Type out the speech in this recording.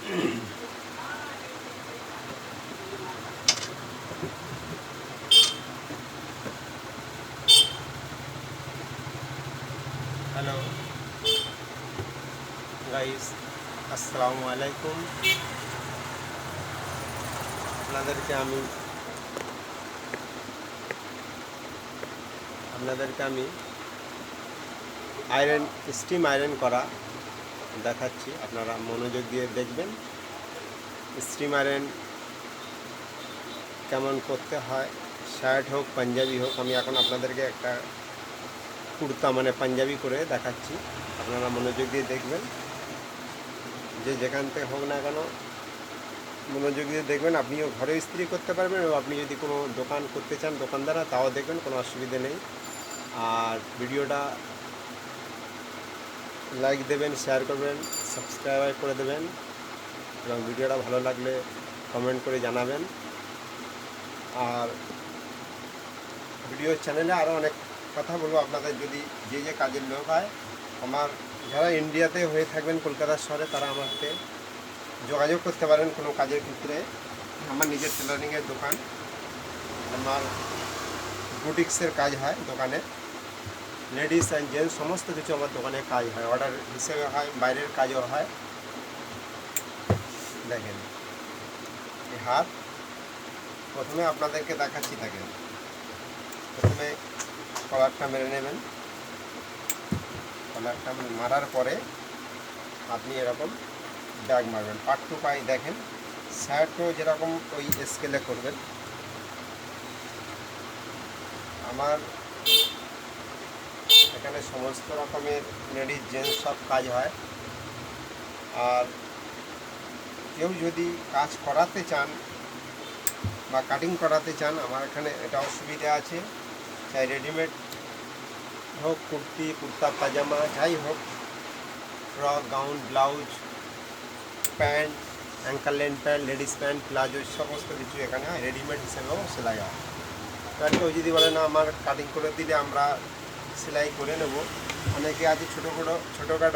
Hello guys, আসসালামু আলাইকুম। আপনাদেরকে আমি স্টিম আয়রন করা দেখাচ্ছি। আপনারা মনোযোগ দিয়ে দেখবেন। স্টিম আয়রন কেমন করতে হয়, শার্ট হোক পাঞ্জাবি হোক। আমি এখন আপনাদেরকে একটা কুর্তা মানে পাঞ্জাবি করে দেখাচ্ছি। আপনারা মনোযোগ দিয়ে দেখবেন। যে যেখান থেকে হোক না কেন মনোযোগ দিয়ে দেখবেন। আপনিও ঘরে ইস্ত্রি করতে পারবেন, এবং আপনি যদি কোনো দোকান করতে চান দোকানদাররা, তাও দেখবেন, কোনো অসুবিধে নেই। আর ভিডিওটা লাইক দেবেন, শেয়ার করবেন, সাবস্ক্রাইব করে দেবেন, এবং ভিডিওটা ভালো লাগলে কমেন্ট করে জানাবেন। আর ভিডিও চ্যানেলে আরও অনেক কথা বলবো আপনাদের। যদি যে কাজের লোক হয়, আমার যারা ইন্ডিয়াতে হয়ে থাকবেন কলকাতা শহরে, তারা আমাকে যোগাযোগ করতে পারেন কোনো কাজের ক্ষেত্রে। আমার নিজের টেলারিংয়ের দোকান, আমার বুটিক্সের কাজ হয় দোকানে। লেডিস অ্যান্ড জেন্টস সমস্ত কিছু আমার দোকানে কাজ হয়, অর্ডার হিসেবে হয়, বাইরের কাজও হয়। দেখেন এই হাত, প্রথমে আপনাদেরকে দেখাচ্ছি। দেখেন, প্রথমে কলারটা মেরে নেবেন। কলারটা মারার পরে আপনি এরকম ব্যাগ মারবেন, পার্ট টু পাই। দেখেন শার্টও যেরকম ওই স্কেলে করবেন। আমার এখানে সমস্ত রকমের লেডিস জেন্টস সব কাজ হয়। আর কেউ যদি কাজ করাতে চান বা কাটিং করাতে চান, আমার এখানে এটাও সুবিধা আছে। চাই রেডিমেড হোক, কুর্তি, কুর্তা পাজামা, যাই হোক, frock, gown, blouse, pant, ankle length pant, ladies pant, palazzo, সমস্ত কিছু এখানে হয়। রেডিমেড হিসেবেও সেলাই হয়। আর কেউ যদি বলে না আমার কাটিং করে দিলে আমরা সেলাই করে নেব, অনেকে আছে ছোটোখাটো